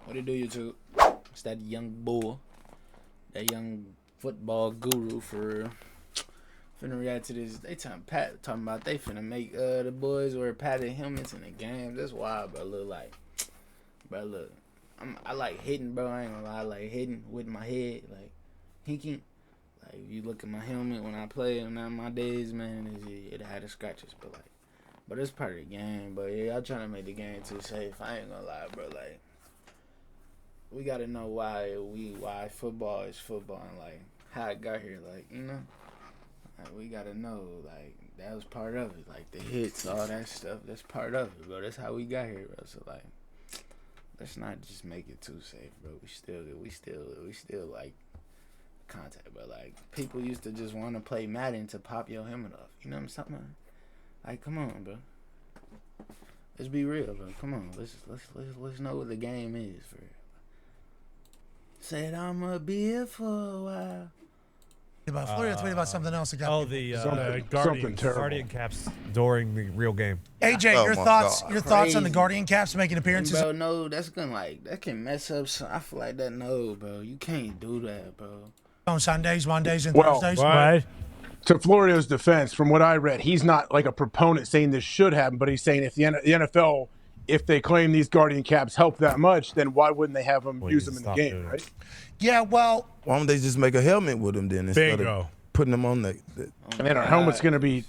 What it do, YouTube? It's that young bull, that young football guru for real. Finna react to this. They talking about they finna make the boys wear padded helmets in the game. That's wild, bro. Look, I like hitting, bro. I ain't gonna lie, I like hitting with my head, like hinking. Like if you look at my helmet when I play, and now my days, man, it had the scratches, but it's part of the game. But yeah, y'all trying to make the game too safe. I ain't gonna lie, bro. Like we gotta know why football is football and like how it got here, like you know. Like, we gotta know, like, that was part of it. Like, the hits, all that stuff, that's part of it, bro. That's how we got here, bro. So, like, let's not just make it too safe, bro. We still, like, contact, bro. Like, people used to just want to play Madden to pop your helmet off. You know what I'm saying? Like, come on, bro. Let's be real, bro. Come on. Let's know what the game is, for real. Said I'ma be here for a while. About Florida, tweet about something else. The Guardian caps during the real game. AJ, your thoughts on the Guardian caps making appearances? Bro, no, that's gonna that can mess up. I feel like that. No, bro, you can't do that, bro. On Sundays, Mondays, and Thursdays. Right. To Florio's defense, from what I read, he's not like a proponent saying this should happen, but he's saying if the NFL, if they claim these Guardian caps help that much, then why wouldn't they have them use them in the game, right? Yeah, well, why don't they just make a helmet with them then instead of putting them on the and then our helmet's going to be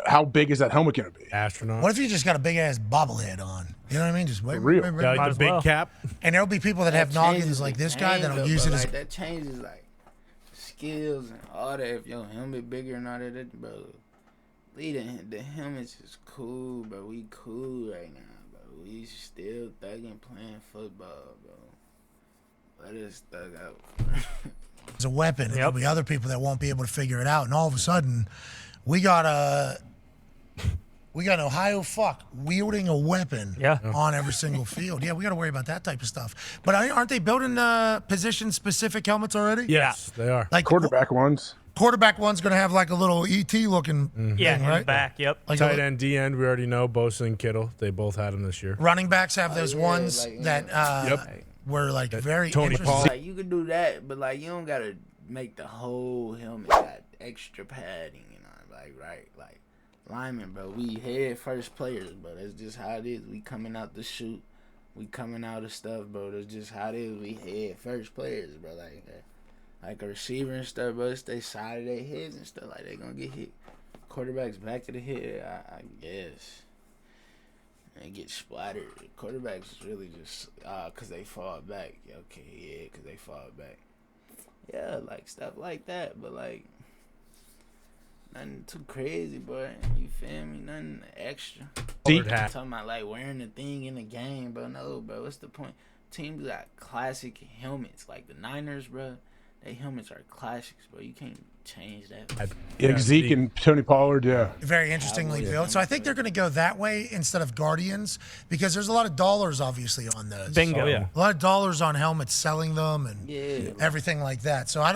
how big is that helmet going to be? Astronaut. What if you just got a big ass bobblehead on? You know what I mean? Just real. Like the big cap. And there'll be people that have noggins like this guy that'll use it as that changes like skills and all that. If your helmet bigger and all that, bro. The helmets is cool, bro. We cool right now, bro. We still thugging playing football, bro. Let us thug out. It's a weapon. There'll be other people that won't be able to figure it out. And all of a sudden, we got an Ohio fuck wielding a weapon on every single field. Yeah, we got to worry about that type of stuff. But aren't they building position-specific helmets already? Yes, they are. Like quarterback ones. Quarterback one's going to have like a little ET looking thing, right? In the back, yep. Like tight end, D end, we already know. Bosa and Kittle, they both had them this year. Running backs have those ones that were like very Tony interesting. Paul. Like you could do that, but like you don't gotta make the whole helmet got extra padding, you know, like linemen, bro. We head first players, bro. That's just how it is. We coming out the shoot, we coming out of stuff, bro. That's just how it is. We head first players, bro. Like a receiver and stuff, bro. It's they side of their heads and stuff. Like they gonna get hit. Quarterbacks back of the head, I guess. And get splattered. Quarterbacks is really just cause they fall back. Okay, yeah, cause they fall back. Yeah, like stuff like that, but like nothing too crazy, boy. You feel me? Nothing extra. Talking about like wearing the thing in the game, bro. No, bro. What's the point? Teams got classic helmets, like the Niners, bro. Their helmets are classics, bro. You can't change that. Zeke and Tony Pollard, yeah. Very interestingly built. So I think they're going to go that way instead of Guardians because there's a lot of dollars, obviously, on those. Bingo. Oh, yeah. A lot of dollars on helmets, selling them and everything like that. So I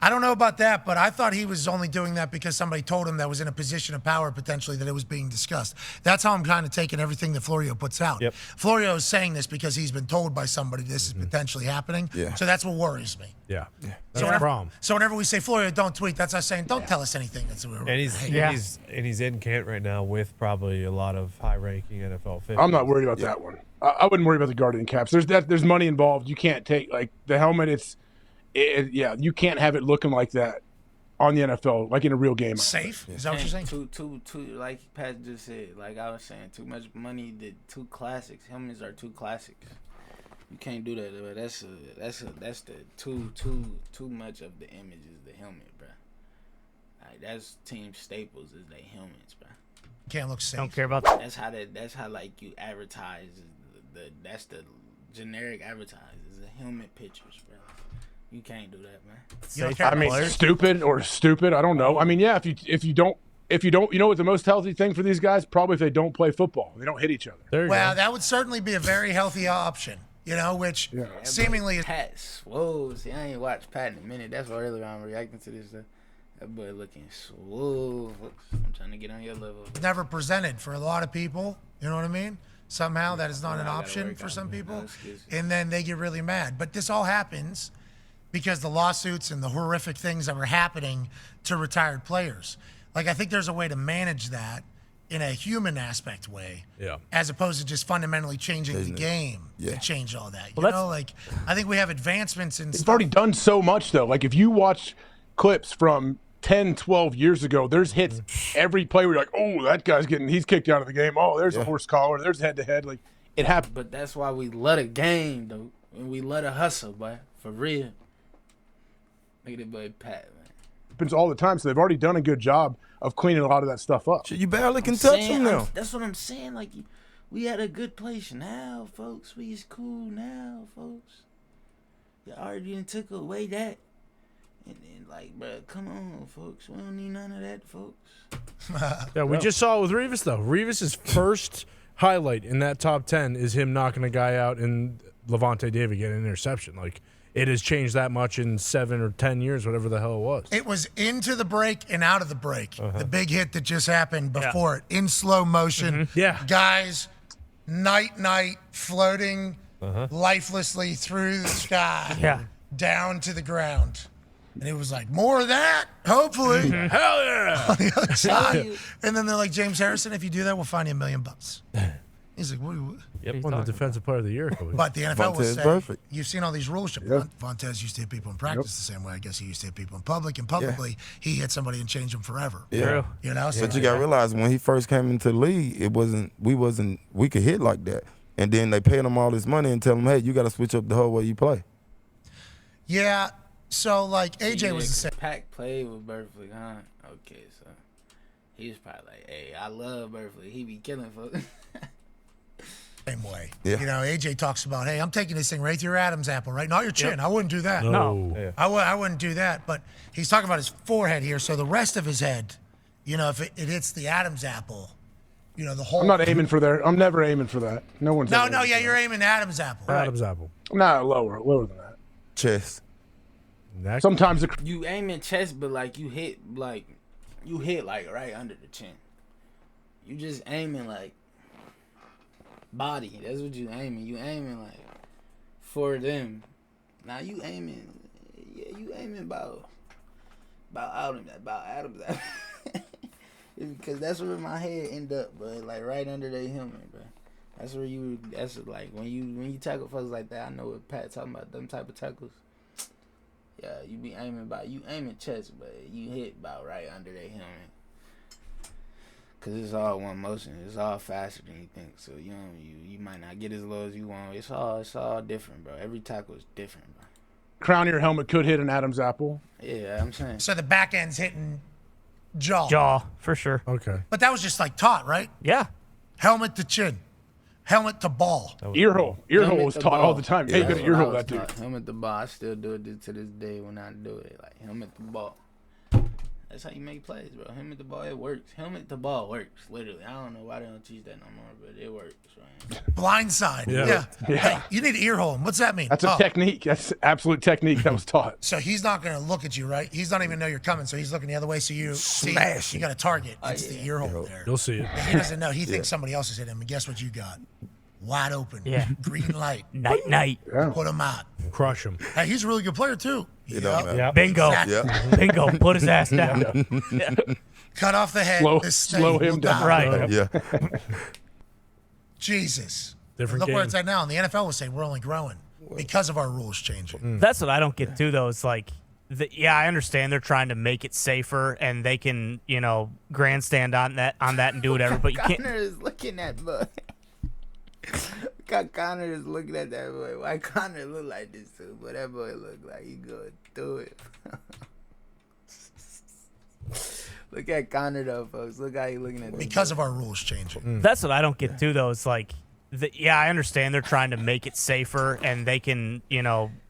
don't know about that, but I thought he was only doing that because somebody told him that was in a position of power potentially that it was being discussed. That's how I'm kind of taking everything that Florio puts out. Yep. Florio is saying this because he's been told by somebody this is potentially happening. Yeah. So that's what worries me. Yeah. So whenever we say Florio, don't tweet, that's us saying don't tell us anything. That's what And he's in Kent right now with probably a lot of high-ranking NFL officials. I'm not worried about that one. I wouldn't worry about the Guardian caps. There's money involved. You can't take like the helmet. You can't have it looking like that on the NFL, like in a real game. Safe? Is that what you're saying? Too, like Pat just said, like I was saying, too much money. The two classics. Helmets are two classics. You can't do that. That's the too much of the image is the helmet, bro. Like that's team staples is their helmets, bro. Can't look safe. Don't care about that. That's how like you advertise. That's the generic advertise is the helmet pictures, bro. You can't do that, man. I mean, stupid. I don't know. I mean, yeah. If you don't, you know what the most healthy thing for these guys? Probably if they don't play football, they don't hit each other. Well, that would certainly be a very healthy option. You know, which seemingly is. Pat swole. See, I ain't watched Pat in a minute. That's why earlier I'm reacting to this. That boy looking swole. I'm trying to get on your level. Never presented for a lot of people. You know what I mean? somehow. That is not an option for some people. And then they get really mad. But this all happens because the lawsuits and the horrific things that were happening to retired players. Like, I think there's a way to manage that in a human aspect way, as opposed to just fundamentally changing the game to change all that. You know, like, I think we have advancements in It's already done so much, though. Like, if you watch clips from 10, 12 years ago, there's hits every play where you're like, oh, that guy's he's kicked out of the game. Oh, there's a horse collar. There's head-to-head. Like, it happened. But that's why we love a game, though. And we love a hustle, boy. For real. Look at that boy Pat, man. Happens all the time, so they've already done a good job of cleaning a lot of that stuff up. You barely can touch him now. That's what I'm saying. Like, we at a good place now, folks. We is cool now, folks. You already took away that. And then, like, bro, come on, folks. We don't need none of that, folks. Yeah, we just saw it with Revis, though. Revis's first highlight in that top 10 is him knocking a guy out and Levante David getting an interception. Like, it has changed that much in 7 or 10 years, whatever the hell it was. It was into the break and out of the break. The big hit that just happened before it, in slow motion. Guys, night, floating lifelessly through the sky, down to the ground. And it was like, more of that, hopefully. Hell yeah! On the other side. And then they're like, James Harrison, if you do that, we'll fine you $1 million. He's like, what? Won the Defensive Player of the Year. But the NFL will say, perfect. you've seen all these rules. Vontez used to hit people in practice the same way. I guess he used to hit people in public. And publicly, he hit somebody and changed them forever. Yeah. You know? So But you got to realize, when he first came into the league, we could hit like that. And then they paid him all this money and tell him, hey, you got to switch up the whole way you play. Yeah. So, like, AJ was the same. Pac played with Berkeley, huh? Okay, so he was probably like, hey, I love Berkeley. He be killing folks. Same way. Yeah. You know, AJ talks about, hey, I'm taking this thing right through your Adam's apple, right? Not your chin. I wouldn't do that. No. I wouldn't do that. But he's talking about his forehead here. So the rest of his head, you know, if it hits the Adam's apple, you know, the whole. I'm not aiming for there. I'm never aiming for that. No one's. You're aiming Adam's apple. Adam's apple. No, lower than that. Chest. Sometimes you aim in chest, but like you hit like right under the chin. You just aiming like body. That's what you aiming. You aiming like for them. Now you aiming. Yeah, you aiming about Adam's apple. Because that's where my head end up, bro. Like right under their helmet, bro. That's where you. That's like when you tackle folks like that. I know what Pat's talking about. Them type of tackles. Yeah, you be aiming chest, but you hit about right under their helmet. Cause it's all one motion. It's all faster than you think. So you might not get as low as you want. It's all different, bro. Every tackle is different, bro. Crown of your helmet could hit an Adam's apple. Yeah, I'm saying. So the back end's hitting jaw. Jaw, for sure. Okay. But that was just like taught, right? Yeah. Helmet to chin. Helmet to ball. Earhole was taught all the time. Hey, good earhole that dude. Helmet to ball. I still do it to this day when I do it. Like helmet to ball. That's how you make plays, bro. Helmet to ball, it works. Helmet to ball works, literally. I don't know why they don't teach that no more, but it works, right? Blindside. Yeah. Hey, you need to earhole him. What's that mean? That's a technique. That's absolute technique that was taught. So he's not going to look at you, right? He's not even know you're coming, so he's looking the other way. So you smash. You got a target. It's the earhole there. You'll see it. And he doesn't know. He thinks somebody else is hitting him. And guess what you got? Wide open. Yeah. Green light. Night. Yeah. Put him out. Crush him. Hey, he's a really good player, too. Yep. Bingo. Exactly. Bingo. Put his ass down. Cut off the head. Slow him down. Right. Yeah. Jesus. Different Look game. where it's at now. And the NFL will say we're only growing because of our rules changing. That's what I don't get too, though. It's like, I understand they're trying to make it safer, and they can, grandstand on that and do whatever. But you can't. Connor is looking at boy. Connor is looking at that boy. Why Connor look like this too? But that boy look like he going through it. Look at Connor though, folks. Look how he looking at Because of our rules changing. That's what I don't get too, though. It's like, I understand they're trying to make it safer, and they can,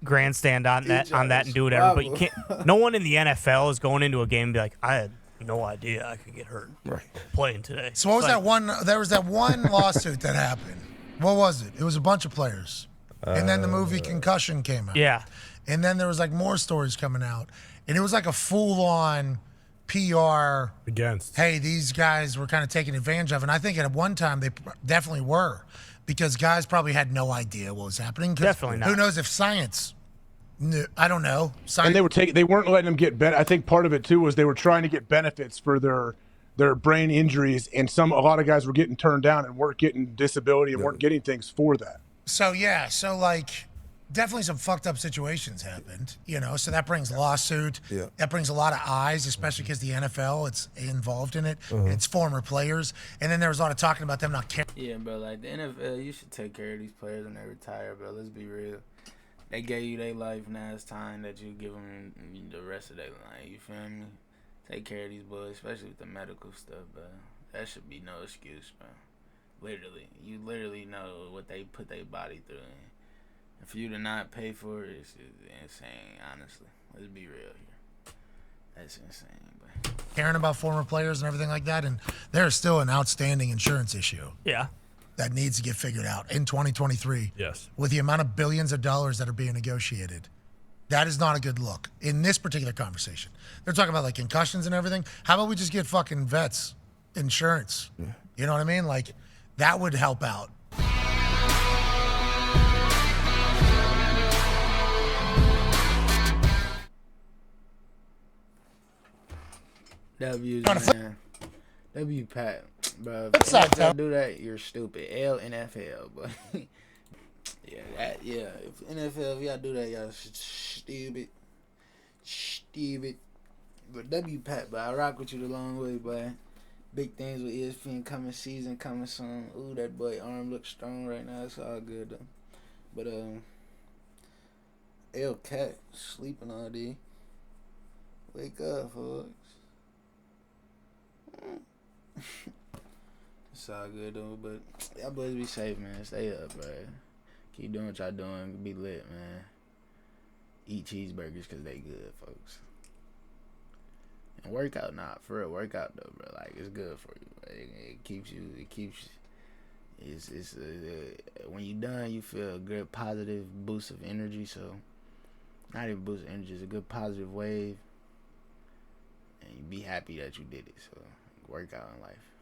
grandstand on that and do whatever. But you can't. No one in the NFL is going into a game and be like, I had no idea I could get hurt playing today. So what was that one? There was that one lawsuit that happened. What was it? It was a bunch of players, and then the movie Concussion came out. Yeah. And then there was like more stories coming out, and it was like a full-on PR against. Hey, these guys were kind of taken advantage of, and I think at one time they definitely were. because guys probably had no idea what was happening. Definitely not. Who knows if science knew, I don't know. And they weren't letting them get I think part of it too was they were trying to get benefits for their brain injuries, and a lot of guys were getting turned down and weren't getting disability and weren't getting things for that. So definitely some fucked up situations happened, so that brings lawsuit. Yeah. That brings a lot of eyes, especially because the NFL, it's involved in it. It's former players. And then there was a lot of talking about them not caring. Yeah, bro, like the NFL, you should take care of these players when they retire, bro. Let's be real. They gave you their life, now it's time that you give them the rest of their life, you feel me? Take care of these boys, especially with the medical stuff, bro. That should be no excuse, bro. Literally. You literally know what they put their body through. And for you to not pay for it is insane, honestly. Let's be real here. That's insane, bro. Caring about former players and everything like that, and there's still an outstanding insurance issue. Yeah. That needs to get figured out in 2023. Yes. With the amount of billions of dollars that are being negotiated. That is not a good look in this particular conversation. They're talking about like concussions and everything. How about we just get fucking vets insurance? Yeah. You know what I mean? Like that would help out. W's, man. W Pat, bro. If What's up, NFL do that, you're stupid. NFL, but If NFL, if y'all do that, y'all stupid. But W Pat, but I rock with you the long way, boy. Big things with ESPN coming season, coming soon. Ooh, that boy arm looks strong right now. It's all good though. But L Cat sleeping all day. Wake up, folks. It's all good though, but y'all boys be safe, man. Stay up, bro. Keep doing what y'all doing. Be lit, man. Eat cheeseburgers because they good, folks. And work out, for real. Work out though, bro. Like it's good for you. Bro. It keeps you. It's when you done, you feel a good positive boost of energy. So not even boost of energy, it's a good positive wave, and you be happy that you did it. So work out in life.